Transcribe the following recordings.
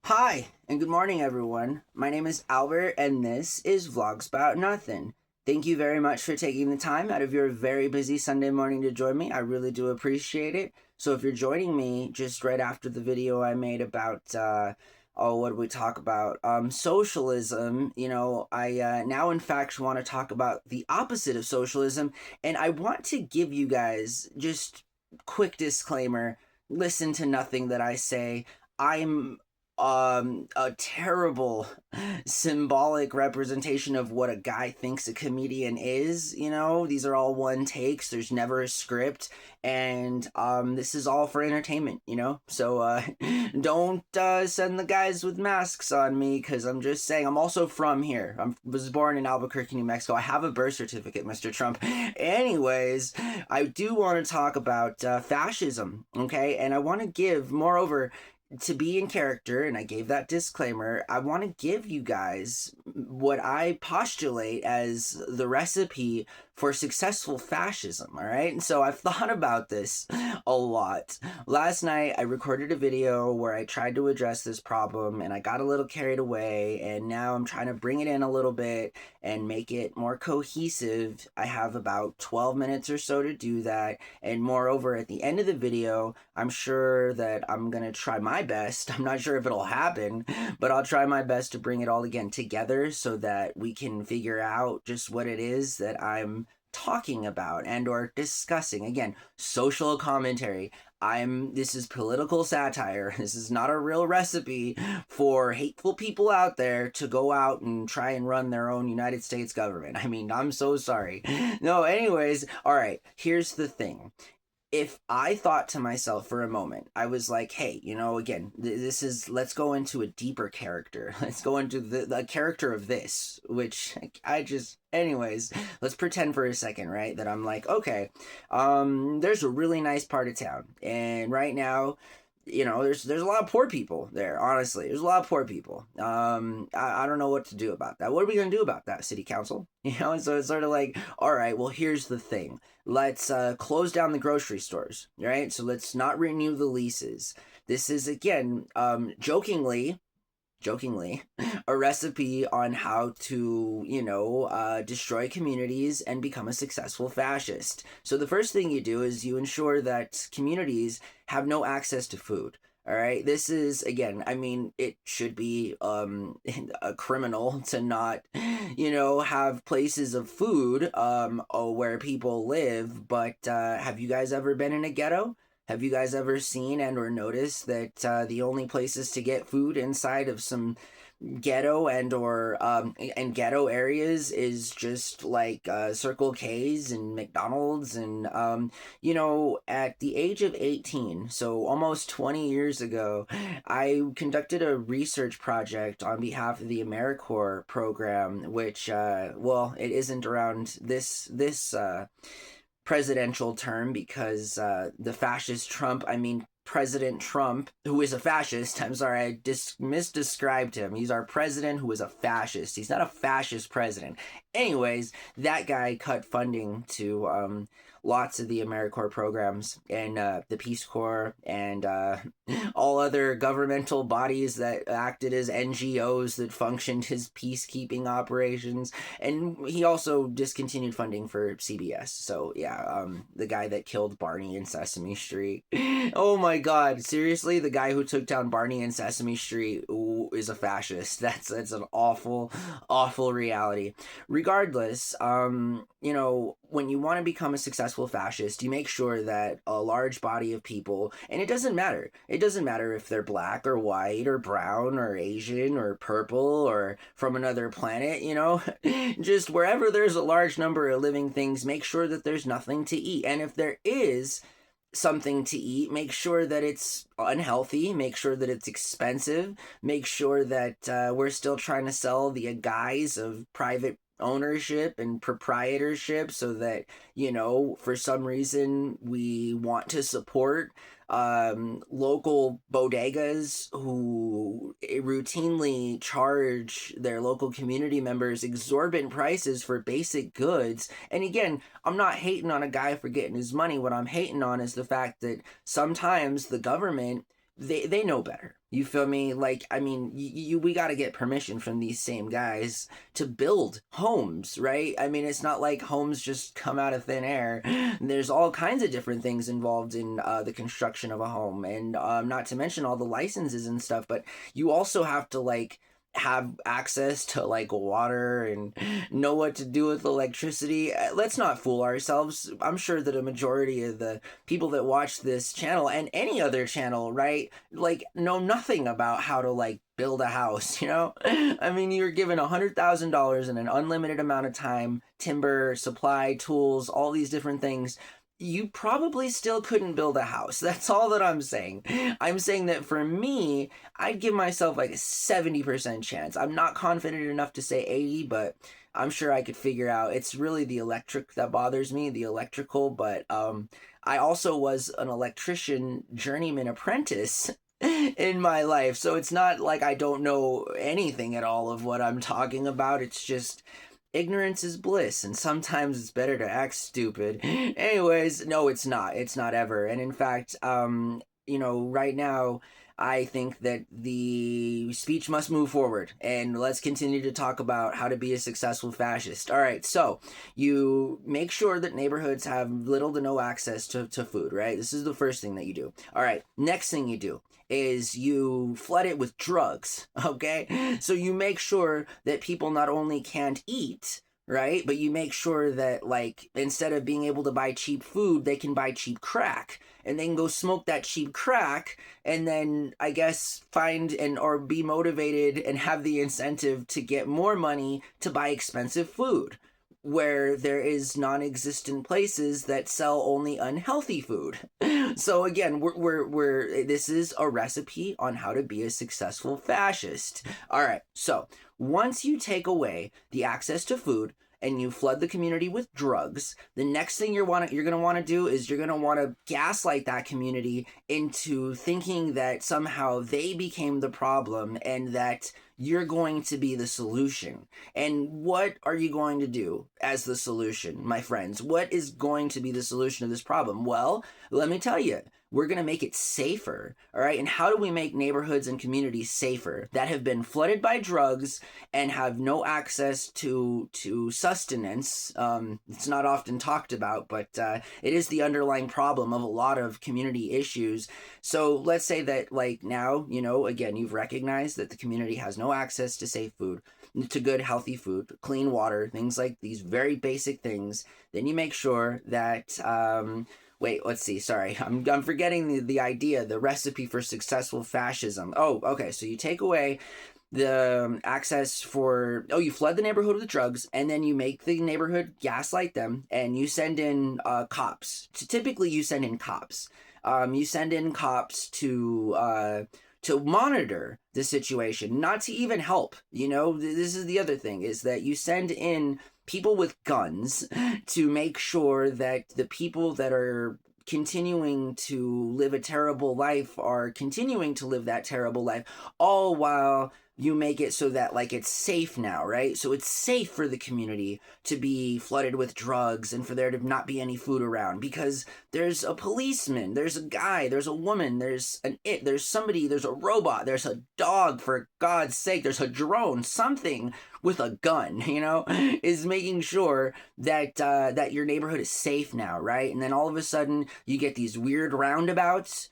Hi, and good morning, everyone. My name is Albert, and this is Vlogs About Nothing. Thank you very much for taking the time out of your very busy Sunday morning to join me. I really do appreciate it. So, if you're joining me just right after the video I made about, what did we talk about? Socialism, I now, in fact, want to talk about the opposite of socialism, and I want to give you guys just quick disclaimer, listen to nothing that I say. I'm a terrible symbolic representation of what a guy thinks a comedian is. These are all one takes, there's never a script, and this is all for entertainment. So don't send the guys with masks on me, because I'm just saying, I'm also from here. I was born in Albuquerque, New Mexico. I have a birth certificate, Mr. Trump. Anyways, I do want to talk about fascism, okay? And I want to give, moreover, to be in character, and I gave that disclaimer, I want to give you guys what I postulate as the recipe for successful fascism, all right? And so I've thought about this a lot. Last night, I recorded a video where I tried to address this problem, and I got a little carried away, and now I'm trying to bring it in a little bit and make it more cohesive. I have about 12 minutes or so to do that, and moreover, at the end of the video, I'm sure that I'm going to try my best. I'm not sure if it'll happen, but I'll try my best to bring it all again together so that we can figure out just what it is that I'm talking about and or discussing. Again, social commentary. This is political satire. This is not a real recipe for hateful people out there to go out and try and run their own United States government. I mean, I'm so sorry. No, anyways, all right, here's the thing. If I thought to myself for a moment, I was like, hey, again, let's go into a deeper character. Let's go into the character of this, which anyways, let's pretend for a second, right? That I'm like, okay, there's a really nice part of town. And right now, there's a lot of poor people there. Honestly, there's a lot of poor people. I don't know what to do about that. What are we gonna do about that, city council? So it's sort of like, all right, well, here's the thing. Let's close down the grocery stores, right? So let's not renew the leases. This is again, jokingly, a recipe on how to, destroy communities and become a successful fascist. So the first thing you do is you ensure that communities have no access to food. All right. This is, again, I mean, it should be a criminal to not, have places of food where people live. But have you guys ever been in a ghetto? Have you guys ever seen and or noticed that the only places to get food inside of some ghetto and ghetto areas is just like Circle K's and McDonald's and at the age of 18, so almost 20 years ago, I conducted a research project on behalf of the AmeriCorps program, which it isn't around this presidential term because the fascist Trump, I mean, President Trump, who is a fascist, I'm sorry, I misdescribed him. He's our president who is a fascist. He's not a fascist president. Anyways, that guy cut funding to lots of the AmeriCorps programs and the Peace Corps and all other governmental bodies that acted as NGOs that functioned as peacekeeping operations. And he also discontinued funding for CBS. So yeah, the guy that killed Barney in Sesame Street. Oh my God! Seriously, the guy who took down Barney in Sesame Street is a fascist. That's an awful, awful reality. Regardless, when you want to become a successful fascist, you make sure that a large body of people, and it doesn't matter. It doesn't matter if they're black or white or brown or Asian or purple or from another planet, just wherever there's a large number of living things, make sure that there's nothing to eat. And if there is something to eat, make sure that it's unhealthy, make sure that it's expensive, make sure that we're still trying to sell the guise of private ownership and proprietorship so that, for some reason we want to support local bodegas who routinely charge their local community members exorbitant prices for basic goods. And again, I'm not hating on a guy for getting his money. What I'm hating on is the fact that sometimes the government they know better. You feel me? Like, I mean, we got to get permission from these same guys to build homes, right? I mean, it's not like homes just come out of thin air. There's all kinds of different things involved in the construction of a home, and not to mention all the licenses and stuff. But you also have to like have access to like water and know what to do with electricity. Let's not fool ourselves. I'm sure that a majority of the people that watch this channel and any other channel, right, like know nothing about how to like build a house, you know? I mean, you're given $100,000 in an unlimited amount of time, timber, supply, tools, all these different things. You probably still couldn't build a house. That's all that I'm saying. I'm saying that for me, I'd give myself like a 70% chance. I'm not confident enough to say 80, but I'm sure I could figure out. It's really the electric that bothers me, the electrical, but I also was an electrician journeyman apprentice in my life. So it's not like I don't know anything at all of what I'm talking about. It's just ignorance is bliss, and sometimes it's better to act stupid. Anyways, no, it's not. It's not ever. And in fact, right now, I think that the speech must move forward, and let's continue to talk about how to be a successful fascist. All right, so you make sure that neighborhoods have little to no access to food, right? This is the first thing that you do. All right, next thing you do is you flood it with drugs, okay? So you make sure that people not only can't eat, right, but you make sure that, like, instead of being able to buy cheap food, they can buy cheap crack, and they can go smoke that cheap crack, and then, I guess, find and or be motivated and have the incentive to get more money to buy expensive food, where there is non-existent places that sell only unhealthy food. So again, we're this is a recipe on how to be a successful fascist. All right. So once you take away the access to food and you flood the community with drugs, the next thing you're going to want to do is you're going to want to gaslight that community into thinking that somehow they became the problem and that you're going to be the solution. And what are you going to do as the solution, my friends? What is going to be the solution to this problem? Well, let me tell you. We're going to make it safer, all right? And how do we make neighborhoods and communities safer that have been flooded by drugs and have no access to sustenance? It's not often talked about, but it is the underlying problem of a lot of community issues. So let's say that, like, now, again, you've recognized that the community has no access to safe food, to good, healthy food, clean water, things like these very basic things. Then you make sure that... Wait, let's see. Sorry, I'm forgetting the idea, the recipe for successful fascism. Oh, okay. So you take away the access for... you flood the neighborhood with drugs, and then you make the neighborhood gaslight them, and you send in cops. Typically, you send in cops. You send in cops to monitor the situation, not to even help. This is the other thing, is that you send in people with guns to make sure that the people that are continuing to live a terrible life are continuing to live that terrible life, all while you make it so that, like, it's safe now, right? So it's safe for the community to be flooded with drugs and for there to not be any food around, because there's a policeman, there's a guy, there's a woman, there's somebody, there's a robot, there's a dog, for God's sake, there's a drone, something with a gun, is making sure that that your neighborhood is safe now, right? And then all of a sudden you get these weird roundabouts.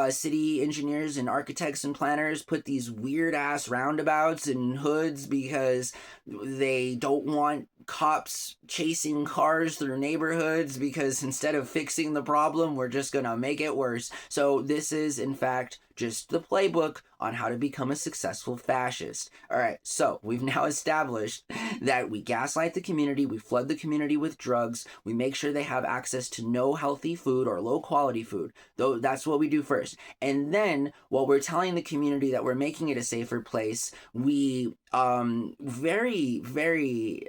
City engineers and architects and planners put these weird ass roundabouts and hoods because they don't want cops chasing cars through neighborhoods, because instead of fixing the problem, we're just gonna make it worse. So this is, in fact, just the playbook on how to become a successful fascist. All right, so we've now established that we gaslight the community, we flood the community with drugs, we make sure they have access to no healthy food or low quality food. Though that's what we do first. And then, while we're telling the community that we're making it a safer place, we very, very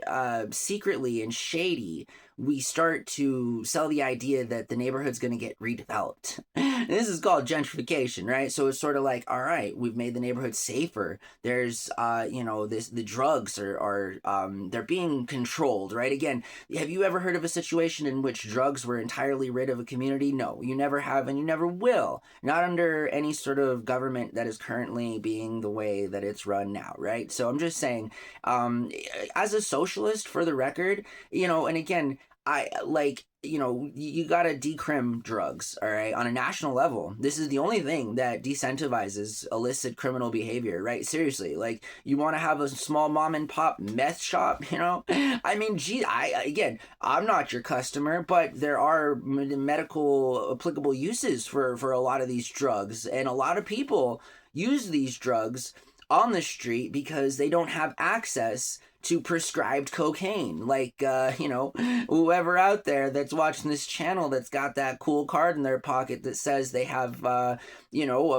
secretly and shady, we start to sell the idea that the neighborhood's going to get redeveloped. This is called gentrification, right? So it's sort of like, all right, we've made the neighborhood safer. There's, the drugs are they're being controlled, right? Again, have you ever heard of a situation in which drugs were entirely rid of a community? No, you never have, and you never will. Not under any sort of government that is currently being the way that it's run now, right? So I'm just saying, as a socialist, for the record, and again, I like, you gotta decrim drugs, all right, on a national level. This is the only thing that decentivizes illicit criminal behavior, right? Seriously, like, you want to have a small mom and pop meth shop, I mean, gee, I'm not your customer, but there are medical applicable uses for a lot of these drugs, and a lot of people use these drugs on the street because they don't have access to prescribed cocaine. Like, whoever out there that's watching this channel that's got that cool card in their pocket that says they have, a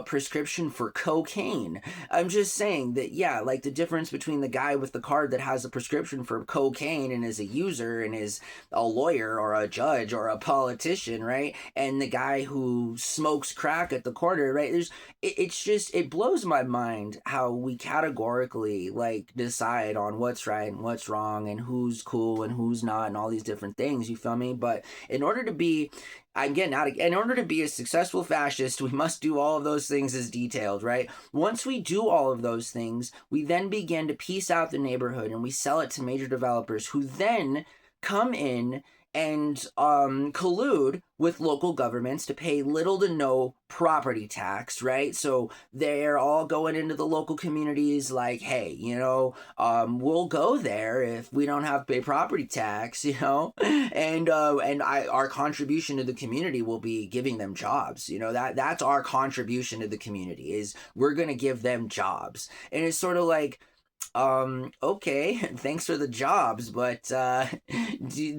prescription for cocaine. I'm just saying that, yeah, like, the difference between the guy with the card that has a prescription for cocaine and is a user and is a lawyer or a judge or a politician, right? And the guy who smokes crack at the corner, right? It blows my mind how we categorically, like, decide on what's right and what's wrong and who's cool and who's not and all these different things, you feel me? But in order to be in order to be a successful fascist, we must do all of those things as detailed, right? Once we do all of those things, we then begin to piece out the neighborhood and we sell it to major developers who then come in and collude with local governments to pay little to no property tax, right? So they're all going into the local communities like, hey, we'll go there if we don't have to pay property tax, and our contribution to the community will be giving them jobs. That's our contribution to the community, is we're going to give them jobs. And it's sort of like, okay, thanks for the jobs, but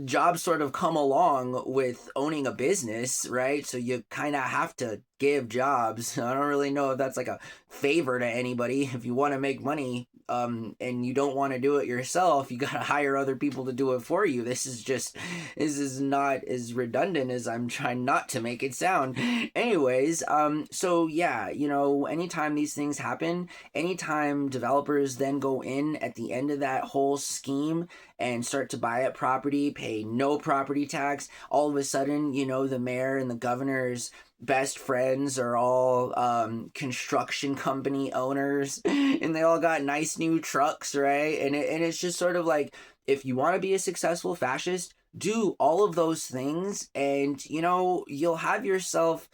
jobs sort of come along with owning a business, right? So you kind of have to give jobs. I don't really know if that's like a favor to anybody. If you want to make money, and you don't want to do it yourself, you got to hire other people to do it for you. This is not as redundant as I'm trying not to make it sound. Anyways, so yeah, anytime these things happen, anytime developers then go in at the end of that whole scheme and start to buy up property, pay no property tax, all of a sudden, the mayor and the governor's best friends are all construction company owners, and they all got nice new trucks, right? And it's just sort of like, if you want to be a successful fascist, do all of those things, and you'll have yourself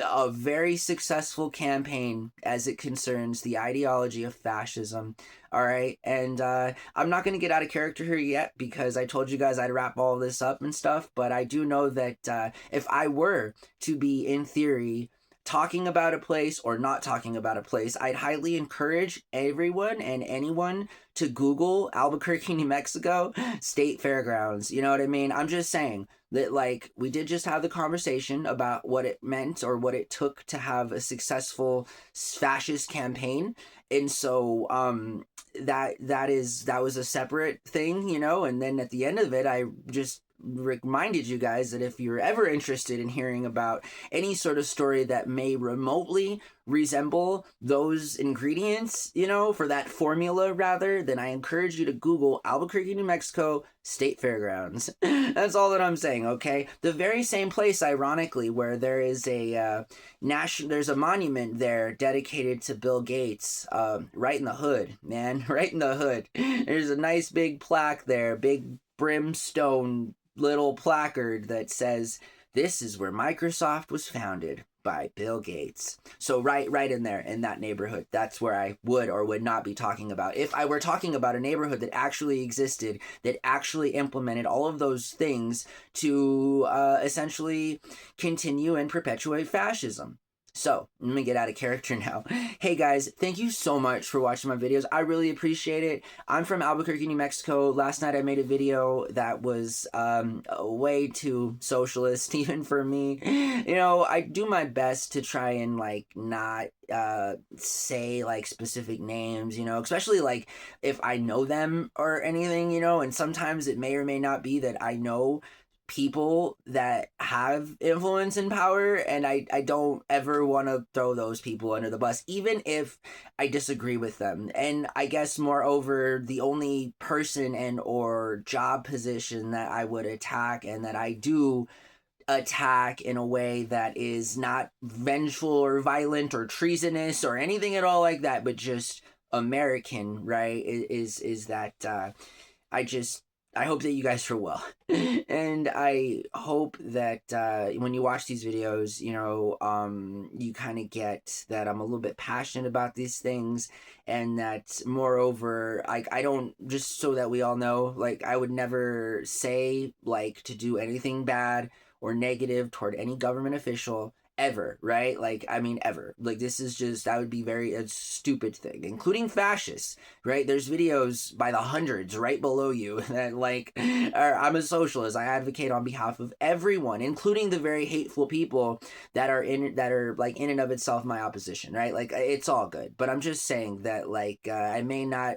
a very successful campaign as it concerns the ideology of fascism. All right. And I'm not going to get out of character here yet, because I told you guys I'd wrap all this up and stuff. But I do know that if I were to be, in theory, talking about a place or not talking about a place, I'd highly encourage everyone and anyone to Google Albuquerque, New Mexico State Fairgrounds. You know what I mean? I'm just saying that, like, we did just have the conversation about what it meant or what it took to have a successful fascist campaign. And so that was a separate thing, and then at the end of it, I just reminded you guys that if you're ever interested in hearing about any sort of story that may remotely resemble those ingredients, for that formula rather, then I encourage you to Google Albuquerque, New Mexico State Fairgrounds. That's all that I'm saying, okay? The very same place, ironically, where there is there's a monument there dedicated to Bill Gates, right in the hood, man, right in the hood. There's a nice big plaque there, big brimstone little placard that says, "This is where Microsoft was founded by Bill Gates." So right in there in that neighborhood, that's where I would or would not be talking about. If I were talking about a neighborhood that actually existed, that actually implemented all of those things to essentially continue and perpetuate fascism. So, let me get out of character now. Hey guys, thank you so much for watching my videos. I really appreciate it. I'm from Albuquerque, New Mexico. Last night I made a video that was way too socialist, even for me. I do my best to try and, like, not say, like, specific names, especially, like, if I know them or anything, and sometimes it may or may not be that I know people that have influence and power, and I don't ever want to throw those people under the bus, even if I disagree with them. And I guess moreover, the only person and or job position that I would attack, and that I do attack in a way that is not vengeful or violent or treasonous or anything at all like that, but just American, right? Is that I just I hope that you guys are well, and I hope that when you watch these videos, you kind of get that I'm a little bit passionate about these things, and that moreover, like I don't, just so that we all know, like I would never say like to do anything bad or negative toward any government official ever, right? Like, I mean, ever. Like, this is just, that would be a stupid thing, including fascists, right? There's videos by the hundreds right below you that, like, I'm a socialist. I advocate on behalf of everyone, including the very hateful people that are like, in and of itself, my opposition, right? Like, it's all good. But I'm just saying that, like, I may not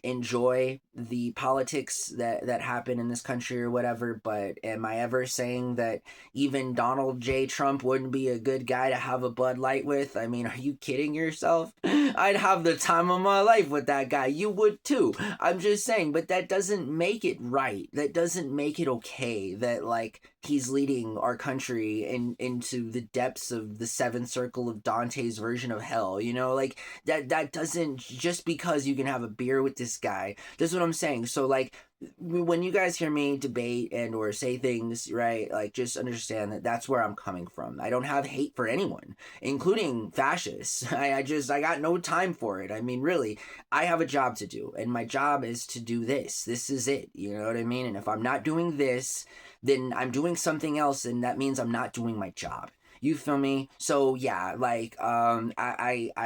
enjoy the politics that happen in this country or whatever, but am I ever saying that even Donald J. Trump wouldn't be a good guy to have a Bud Light with? I mean, are you kidding yourself? I'd have the time of my life with that guy. You would too. I'm just saying, but that doesn't make it right. That doesn't make it okay that, like, he's leading our country into the depths of the seventh circle of Dante's version of hell, like that doesn't, just because you can have a beer with this guy, that's what I'm saying. So, like, when you guys hear me debate and or say things, right, like, just understand that that's where I'm coming from. I don't have hate for anyone, including fascists. I got no time for it. I mean, really, I have a job to do, and my job is to do this. This is it, you know what I mean? And if I'm not doing this, then I'm doing something else, and that means I'm not doing my job. You feel me? So yeah, like I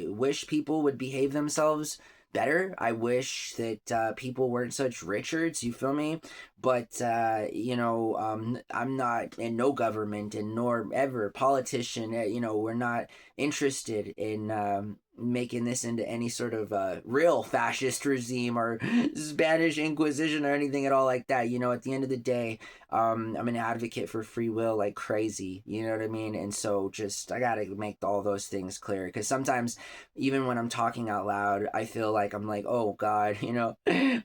wish people would behave themselves better. I wish that people weren't such Richards. You feel me? But I'm not in no government, and nor ever politician. We're not interested in making this into any sort of real fascist regime or Spanish Inquisition or anything at all like that. At the end of the day, I'm an advocate for free will like crazy. You know what I mean? And so just, I gotta make all those things clear, because sometimes even when I'm talking out loud, I feel like I'm like, oh God,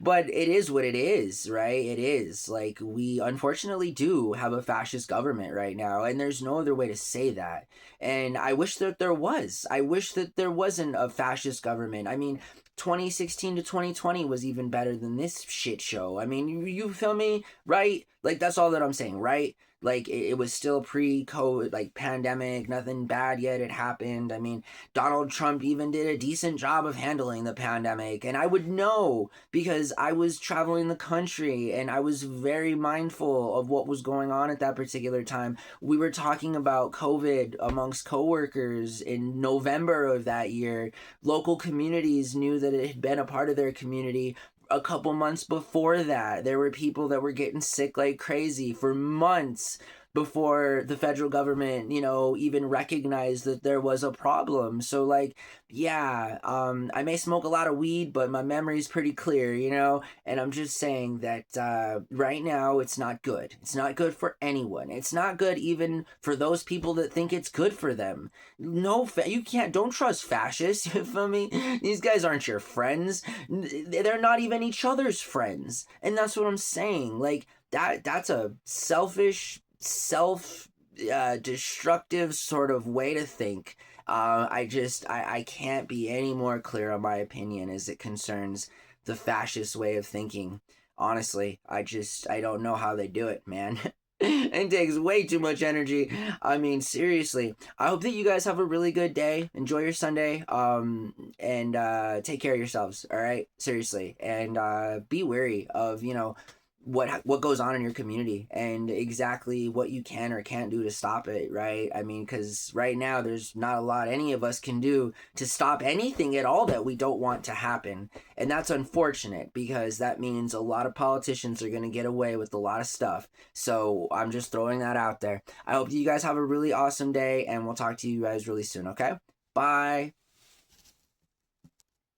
but it is what it is, right? It is like, we unfortunately do have a fascist government right now, and there's no other way to say that. And I wish that there was. I wish that there wasn't a fascist government. I mean, 2016 to 2020 was even better than this shit show. I mean, you feel me? Right? Like, that's all that I'm saying, right? Like, it was still pre-COVID, like, pandemic, nothing bad yet had happened. I mean, Donald Trump even did a decent job of handling the pandemic, and I would know because I was traveling the country, and I was very mindful of what was going on at that particular time. We were talking about COVID amongst coworkers in November of that year. Local communities knew that it had been a part of their community a couple months before that. There were people that were getting sick like crazy for months before the federal government, even recognized that there was a problem. So, like, yeah, I may smoke a lot of weed, but my memory's pretty clear, and I'm just saying that right now it's not good. It's not good for anyone. It's not good even for those people that think it's good for them. No, you can't, don't trust fascists, you feel me? These guys aren't your friends. They're not even each other's friends. And that's what I'm saying. Like, that's a selfish, destructive sort of way to think. I can't be any more clear on my opinion as it concerns the fascist way of thinking. Honestly, I don't know how they do it, man. It takes way too much energy. I mean, seriously. I hope that you guys have a really good day. Enjoy your Sunday. And take care of yourselves, all right? Seriously. And be wary of, what goes on in your community, and exactly what you can or can't do to stop it, right? I mean, because right now there's not a lot any of us can do to stop anything at all that we don't want to happen. And that's unfortunate, because that means a lot of politicians are going to get away with a lot of stuff. So I'm just throwing that out there. I hope you guys have a really awesome day, and we'll talk to you guys really soon, okay? Bye.